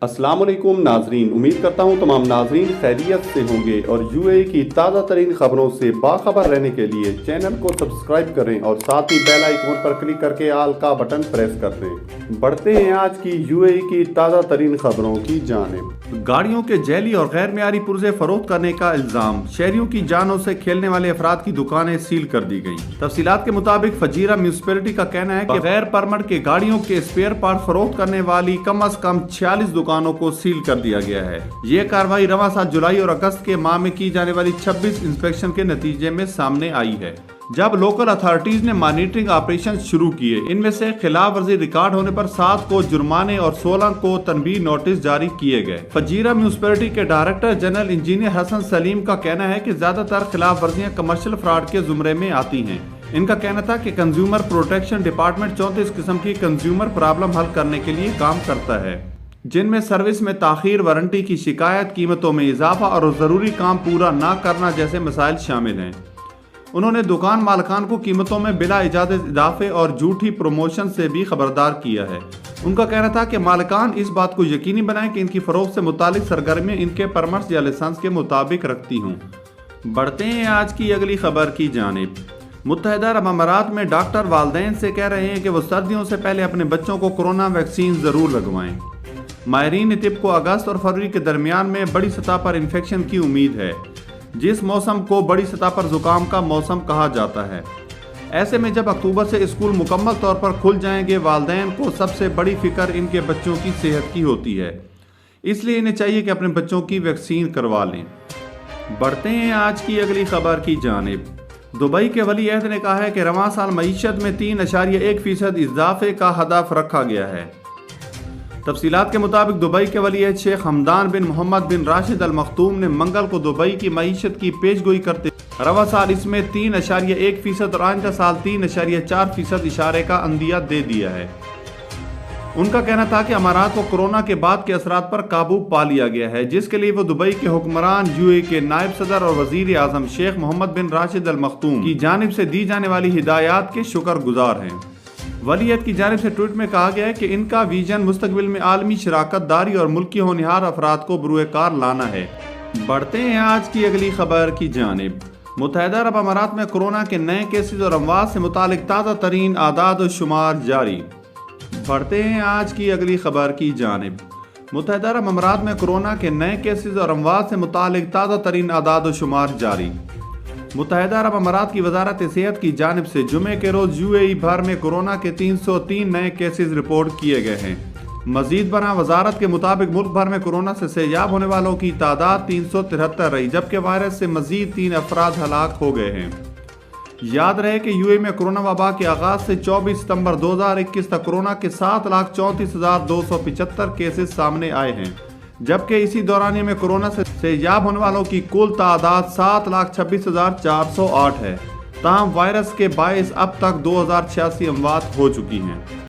السلام علیکم ناظرین، امید کرتا ہوں تمام ناظرین خیریت سے ہوں گے اور UAE کی تازہ ترین خبروں سے باخبر رہنے کے لیے چینل کو سبسکرائب کریں اور ساتھ ہی بیل آئیکن پر کلک کر کے آل کا بٹن پریس کر دیں۔ بڑھتے ہیں آج کی UAE کی تازہ ترین خبروں کی جانب۔ گاڑیوں کے جعلی اور غیر معیاری پرزے فروخت کرنے کا الزام، شہریوں کی جانوں سے کھیلنے والے افراد کی دکانیں سیل کر دی گئیں۔ تفصیلات کے مطابق فجیرہ میونسپلٹی کا کہنا ہے کہ غیر پرمٹ کے گاڑیوں کے اسپیئر پارٹ فروخت کرنے والی کم از کم 46 دکانوں کو سیل کر دیا گیا ہے۔ یہ کارروائی رواں سال جولائی اور اگست کے ماہ میں کی جانے والی 26 انسپیکشن کے نتیجے میں سامنے آئی ہے، جب لوکل اتھارٹیز نے مانیٹرنگ آپریشن شروع کیے۔ ان میں سے خلاف ورزی ریکارڈ ہونے پر 7 کو جرمانے اور 16 کو تنبیہ نوٹس جاری کیے گئے۔ فجیرہ میونسپلٹی کے ڈائریکٹر جنرل انجینئر حسن سلیم کا کہنا ہے کہ زیادہ تر خلاف ورزیاں کمرشل فراڈ کے زمرے میں آتی ہیں۔ ان کا کہنا تھا کہ کنزیومر پروٹیکشن ڈپارٹمنٹ 34 قسم کی کنزیومر پرابلم حل کرنے کے لیے کام کرتا ہے، جن میں سروس میں تاخیر، وارنٹی کی شکایت، قیمتوں میں اضافہ اور ضروری کام پورا نہ کرنا جیسے مسائل شامل ہیں۔ انہوں نے دکان مالکان کو قیمتوں میں بلا اجازت اضافے اور جھوٹی پروموشن سے بھی خبردار کیا ہے۔ ان کا کہنا تھا کہ مالکان اس بات کو یقینی بنائیں کہ ان کی فروخت سے متعلق سرگرمیاں ان کے پرمٹس یا لائسنس کے مطابق رکھتی ہوں۔ بڑھتے ہیں آج کی اگلی خبر کی جانب۔ متحدہ عرب امارات میں ڈاکٹر والدین سے کہہ رہے ہیں کہ وہ سردیوں سے پہلے اپنے بچوں کو کورونا ویکسین ضرور لگوائیں۔ ماہرین طب کو اگست اور فروری کے درمیان میں بڑی سطح پر انفیکشن کی امید ہے، جس موسم کو بڑی سطح پر زکام کا موسم کہا جاتا ہے۔ ایسے میں جب اکتوبر سے اسکول مکمل طور پر کھل جائیں گے، والدین کو سب سے بڑی فکر ان کے بچوں کی صحت کی ہوتی ہے، اس لیے انہیں چاہیے کہ اپنے بچوں کی ویکسین کروا لیں۔ بڑھتے ہیں آج کی اگلی خبر کی جانب۔ دبئی کے ولی عہد نے کہا ہے کہ رواں سال معیشت میں 3.1% اضافے کا ہدف رکھا گیا ہے۔ تفصیلات کے مطابق دبئی کے ولی عہد شیخ حمدان بن محمد بن راشد المختوم نے منگل کو دبئی کی معیشت کی پیش گوئی کرتے رواں سال اس میں 3.1% اور آئندہ سال 3.4% اشارے کا عندیہ دے دیا ہے۔ ان کا کہنا تھا کہ امارات کو کورونا کے بعد کے اثرات پر قابو پا لیا گیا ہے، جس کے لیے وہ دبئی کے حکمران، UAE کے نائب صدر اور وزیر اعظم شیخ محمد بن راشد المختوم کی جانب سے دی جانے والی ہدایات کے شکر گزار ہیں۔ ولی عہد کی جانب سے ٹویٹ میں کہا گیا ہے کہ ان کا ویژن مستقبل میں عالمی شراکت داری اور ملکی ہونہار افراد کو بروئے کار لانا ہے۔ بڑھتے ہیں آج کی اگلی خبر کی جانب۔ متحدہ عرب امارات میں کورونا کے نئے کیسز اور اموات سے متعلق تازہ ترین اعداد و شمار جاری۔ بڑھتے ہیں آج کی اگلی خبر کی جانب۔ متحدہ عرب امارات میں کورونا کے نئے کیسز اور اموات سے متعلق تازہ ترین اعداد و شمار جاری۔ متحدہ عرب امارات کی وزارت صحت کی جانب سے جمعے کے روز UAE بھر میں کورونا کے 303 نئے کیسز رپورٹ کیے گئے ہیں۔ مزید برآں وزارت کے مطابق ملک بھر میں کورونا سے سیاب ہونے والوں کی تعداد 373 رہی، جبکہ وائرس سے مزید 3 افراد ہلاک ہو گئے ہیں۔ یاد رہے کہ UAE میں کورونا وبا کے آغاز سے 24 ستمبر 2021 تک کورونا کے 7,34,275 کیسز سامنے آئے ہیں، جبکہ اسی دورانیے میں کورونا سے سیاب ہونے والوں کی کل تعداد 7,26,408 ہے۔ تاہم وائرس کے باعث اب تک 2,086 اموات ہو چکی ہیں۔